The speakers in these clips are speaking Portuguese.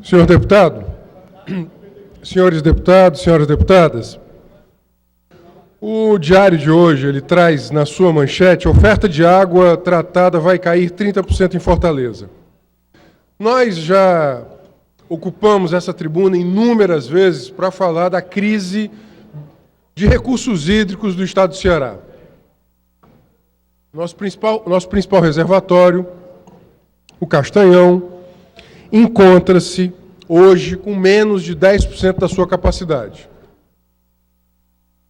Senhor deputado, senhores deputados, senhoras deputadas, o diário de hoje, ele traz na sua manchete: oferta de água tratada vai cair 30% em Fortaleza. Nós já ocupamos essa tribuna inúmeras vezes para falar da crise de recursos hídricos do estado do Ceará. Nosso principal reservatório, o Castanhão, encontra-se hoje com menos de 10% da sua capacidade.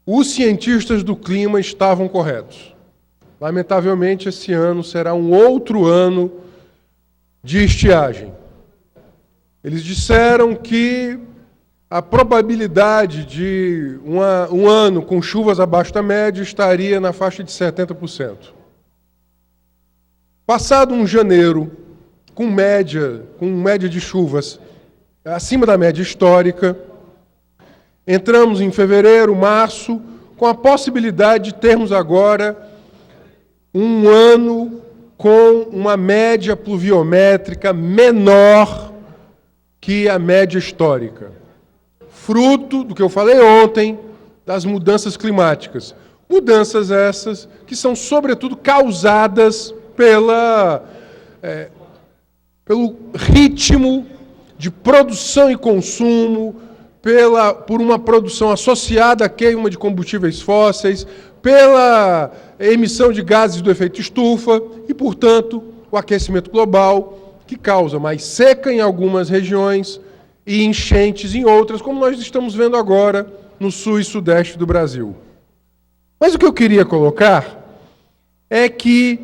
Os cientistas do clima estavam corretos. Lamentavelmente, esse ano será um outro ano de estiagem. Eles disseram que a probabilidade de um ano com chuvas abaixo da média estaria na faixa de 70%. Passado um janeiro com média de chuvas acima da média histórica, entramos em fevereiro, março, com a possibilidade de termos agora um ano com uma média pluviométrica menor que a média histórica. Fruto do que eu falei ontem, das mudanças climáticas. Mudanças essas que são, sobretudo, causadas pelo ritmo de produção e consumo, por uma produção associada à queima de combustíveis fósseis, pela emissão de gases do efeito estufa e, portanto, o aquecimento global, que causa mais seca em algumas regiões e enchentes em outras, como nós estamos vendo agora no sul e sudeste do Brasil. Mas o que eu queria colocar é que,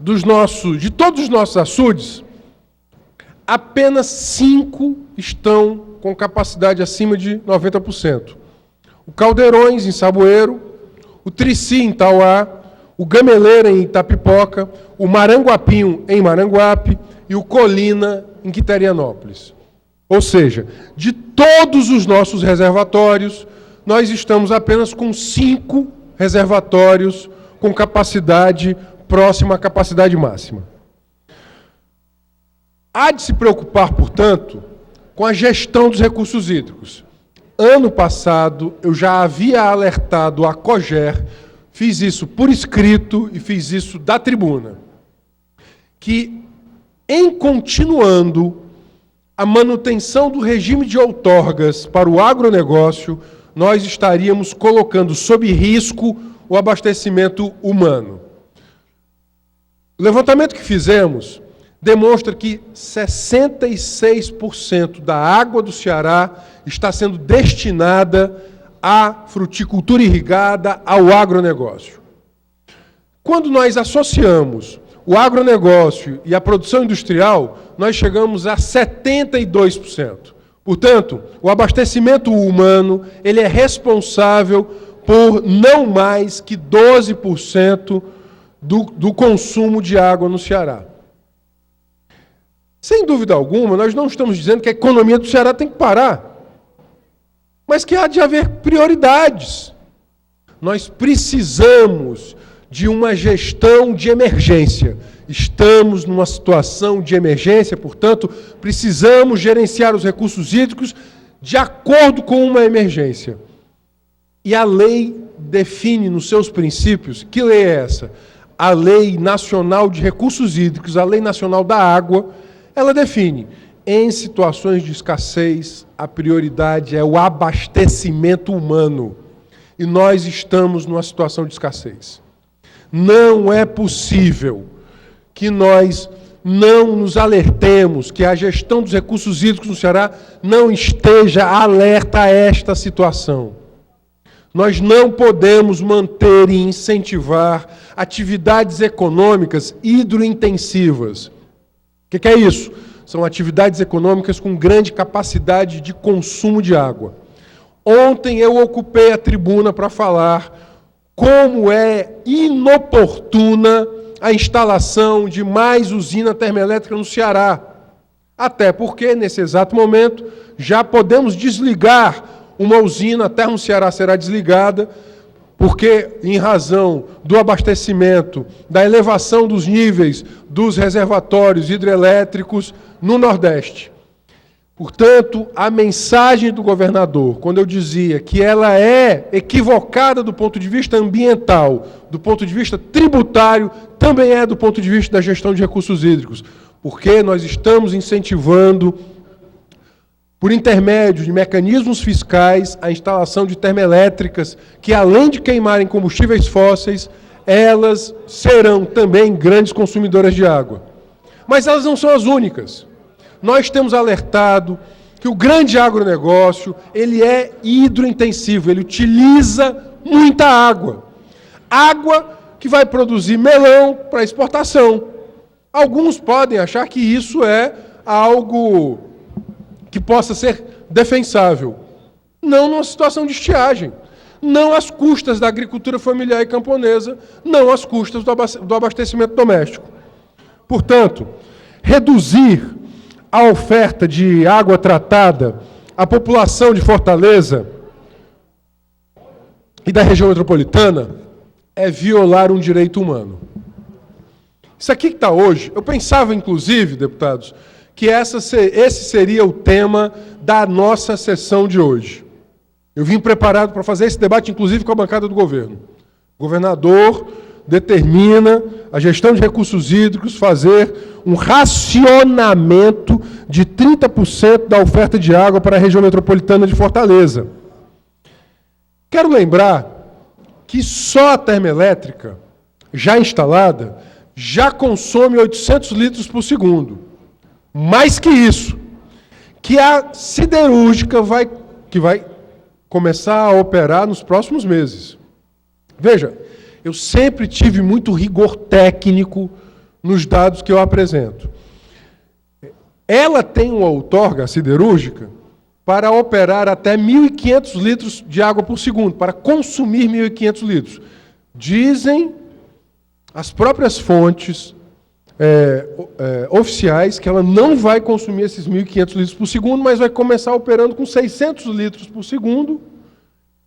de todos os nossos açudes, apenas 5 estão com capacidade acima de 90%. O Caldeirões, em Saboeiro, o Trici, em Tauá, o Gameleira, em Itapipoca, o Maranguapinho, em Maranguape, e o Colina, em Quiterianópolis. Ou seja, de todos os nossos reservatórios, nós estamos apenas com 5 reservatórios com capacidade próxima à capacidade máxima. Há de se preocupar, portanto, com a gestão dos recursos hídricos. Ano passado, eu já havia alertado a COGER, fiz isso por escrito e fiz isso da tribuna, que, em continuando a manutenção do regime de outorgas para o agronegócio, nós estaríamos colocando sob risco o abastecimento humano. O levantamento que fizemos demonstra que 66% da água do Ceará está sendo destinada à fruticultura irrigada, ao agronegócio. Quando nós associamos o agronegócio e a produção industrial, nós chegamos a 72%. Portanto, o abastecimento humano, ele é responsável por não mais que 12% do consumo de água no Ceará. Sem dúvida alguma, nós não estamos dizendo que a economia do Ceará tem que parar, mas que há de haver prioridades. Nós precisamos de uma gestão de emergência. Estamos numa situação de emergência, portanto, precisamos gerenciar os recursos hídricos de acordo com uma emergência. E a lei define nos seus princípios, que lei é essa? A Lei Nacional de Recursos Hídricos, a Lei Nacional da Água, ela define, em situações de escassez, a prioridade é o abastecimento humano. E nós estamos numa situação de escassez. Não é possível que nós não nos alertemos, que a gestão dos recursos hídricos no Ceará não esteja alerta a esta situação. Nós não podemos manter e incentivar atividades econômicas hidrointensivas. O que é isso? São atividades econômicas com grande capacidade de consumo de água. Ontem eu ocupei a tribuna para falar como é inoportuna a instalação de mais usina termoelétrica no Ceará. Até porque, nesse exato momento, já podemos desligar uma usina, a Termo Ceará será desligada, porque, em razão do abastecimento, da elevação dos níveis dos reservatórios hidrelétricos no Nordeste. Portanto, a mensagem do governador, quando eu dizia que ela é equivocada do ponto de vista ambiental, do ponto de vista tributário, também é do ponto de vista da gestão de recursos hídricos, porque nós estamos incentivando, por intermédio de mecanismos fiscais, a instalação de termoelétricas que, além de queimarem combustíveis fósseis, elas serão também grandes consumidoras de água. Mas elas não são as únicas. Nós temos alertado que o grande agronegócio, ele é hidrointensivo, ele utiliza muita água. Água que vai produzir melão para exportação. Alguns podem achar que isso é algo que possa ser defensável. Não numa situação de estiagem. Não às custas da agricultura familiar e camponesa, não às custas do abastecimento doméstico. Portanto, reduzir a oferta de água tratada à população de Fortaleza e da região metropolitana é violar um direito humano. Isso aqui que está hoje, eu pensava, inclusive, deputados, que esse seria o tema da nossa sessão de hoje. Eu vim preparado para fazer esse debate, inclusive, com a bancada do governo. O governador determina a gestão de recursos hídricos fazer um racionamento de 30% da oferta de água para a região metropolitana de Fortaleza. Quero lembrar que só a termoelétrica, já instalada, já consome 800 litros por segundo. Mais que isso, que a siderúrgica que vai começar a operar nos próximos meses. Veja, eu sempre tive muito rigor técnico nos dados que eu apresento. Ela tem uma outorga siderúrgica para operar até 1.500 litros de água por segundo, para consumir 1.500 litros. Dizem as próprias fontes oficiais que ela não vai consumir esses 1.500 litros por segundo, mas vai começar operando com 600 litros por segundo,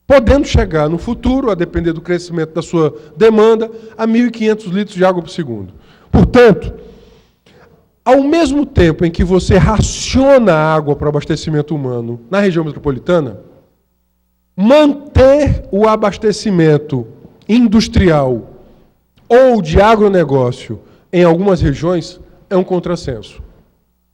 podendo chegar no futuro, a depender do crescimento da sua demanda, a 1.500 litros de água por segundo. Portanto, ao mesmo tempo em que você raciona a água para o abastecimento humano na região metropolitana, manter o abastecimento industrial ou de agronegócio em algumas regiões é um contrassenso.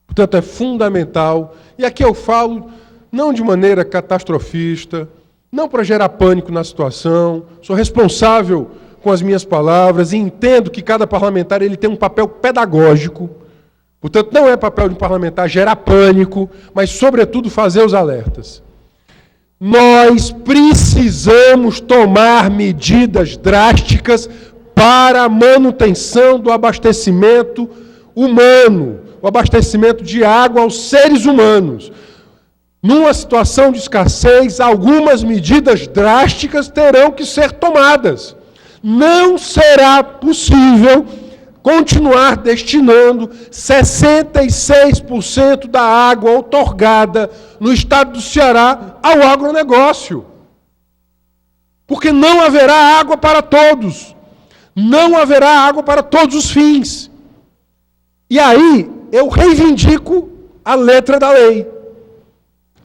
Portanto, é fundamental, e aqui eu falo não de maneira catastrofista, não para gerar pânico na situação, sou responsável com as minhas palavras e entendo que cada parlamentar ele tem um papel pedagógico. Portanto, não é papel de um parlamentar gerar pânico, mas, sobretudo, fazer os alertas. Nós precisamos tomar medidas drásticas para a manutenção do abastecimento humano, o abastecimento de água aos seres humanos. Numa situação de escassez, algumas medidas drásticas terão que ser tomadas. Não será possível continuar destinando 66% da água outorgada no estado do Ceará ao agronegócio. Porque não haverá água para todos. Não haverá água para todos os fins. E aí, eu reivindico a letra da lei.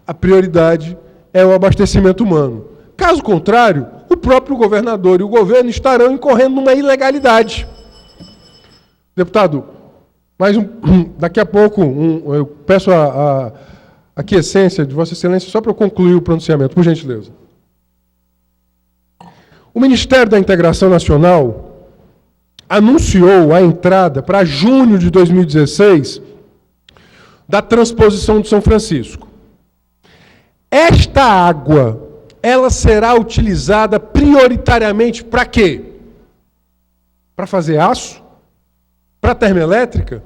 A prioridade é o abastecimento humano. Caso contrário, o próprio governador e o governo estarão incorrendo numa ilegalidade. Deputado, daqui a pouco, eu peço a aquiescência de Vossa Excelência só para eu concluir o pronunciamento, por gentileza. O Ministério da Integração Nacional anunciou a entrada para junho de 2016 da transposição de São Francisco. Esta água, ela será utilizada prioritariamente para quê? Para fazer aço? Para termoelétrica?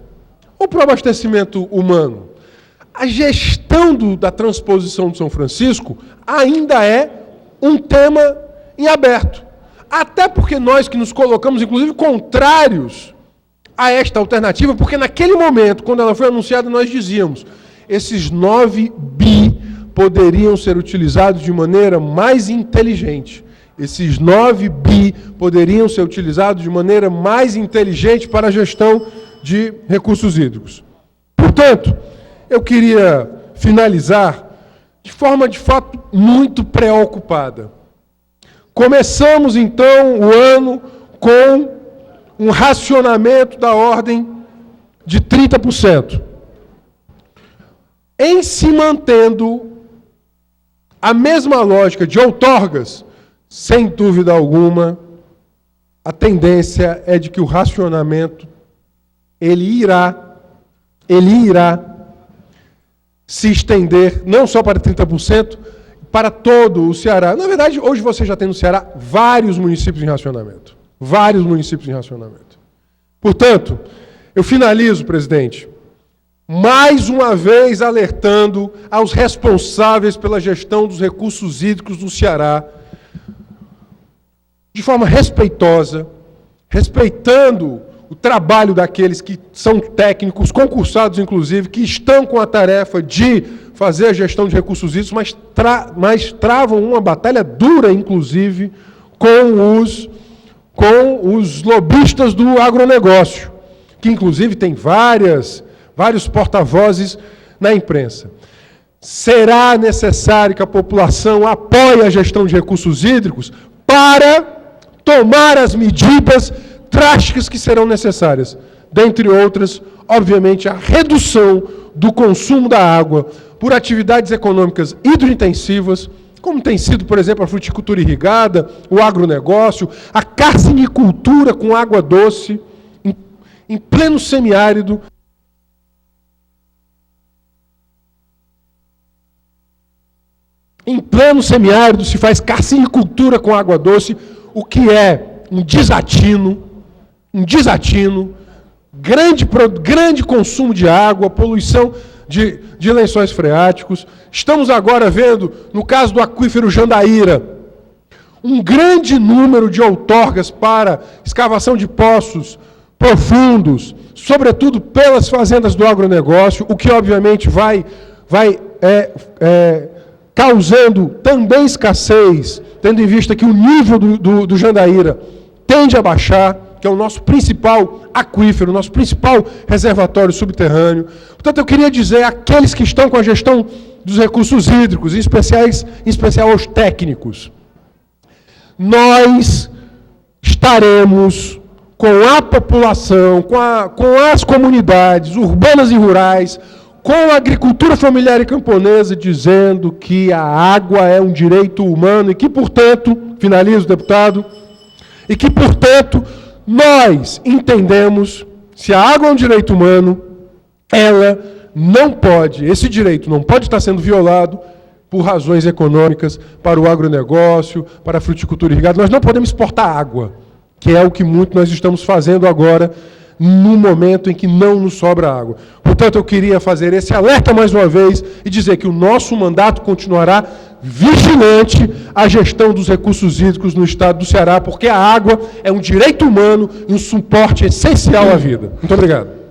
Ou para o abastecimento humano? A gestão da transposição de São Francisco ainda é um tema em aberto. Até porque nós que nos colocamos, inclusive, contrários a esta alternativa, porque naquele momento, quando ela foi anunciada, nós dizíamos, esses 9 bi poderiam ser utilizados de maneira mais inteligente. Esses 9 bi poderiam ser utilizados de maneira mais inteligente para a gestão de recursos hídricos. Portanto, eu queria finalizar de forma, de fato, muito preocupada. Começamos, então, o ano com um racionamento da ordem de 30%. Em se mantendo a mesma lógica de outorgas, sem dúvida alguma, a tendência é de que o racionamento ele irá se estender não só para 30%, para todo o Ceará. Na verdade, hoje você já tem no Ceará vários municípios em racionamento. Vários municípios em racionamento. Portanto, eu finalizo, presidente, mais uma vez alertando aos responsáveis pela gestão dos recursos hídricos do Ceará, de forma respeitosa, respeitando o trabalho daqueles que são técnicos, concursados inclusive, que estão com a tarefa de fazer a gestão de recursos hídricos, mas travam uma batalha dura, inclusive, com os lobistas do agronegócio, que inclusive tem vários porta-vozes na imprensa. Será necessário que a população apoie a gestão de recursos hídricos para tomar as medidas drásticas que serão necessárias. Dentre outras, obviamente, a redução do consumo da água por atividades econômicas hidrointensivas, como tem sido, por exemplo, a fruticultura irrigada, o agronegócio, a carcinicultura com água doce, em pleno semiárido. Em pleno semiárido se faz carcinicultura com água doce, o que é um desatino, grande consumo de água, poluição de lençóis freáticos. Estamos agora vendo, no caso do aquífero Jandaíra, um grande número de outorgas para escavação de poços profundos, sobretudo pelas fazendas do agronegócio, o que obviamente vai causando também escassez, tendo em vista que o nível do Jandaíra tende a baixar, que é o nosso principal aquífero, nosso principal reservatório subterrâneo. Portanto, eu queria dizer àqueles que estão com a gestão dos recursos hídricos, em especial aos técnicos, nós estaremos com a população, com as comunidades urbanas e rurais, com a agricultura familiar e camponesa, dizendo que a água é um direito humano e que, portanto, finalizo, deputado, e que, portanto, nós entendemos, se a água é um direito humano, esse direito não pode estar sendo violado por razões econômicas, para o agronegócio, para a fruticultura irrigada. Nós não podemos exportar água, que é o que muito nós estamos fazendo agora, no momento em que não nos sobra água. Portanto, eu queria fazer esse alerta mais uma vez e dizer que o nosso mandato continuará vigilante à gestão dos recursos hídricos no estado do Ceará, porque a água é um direito humano e um suporte essencial à vida. Muito obrigado.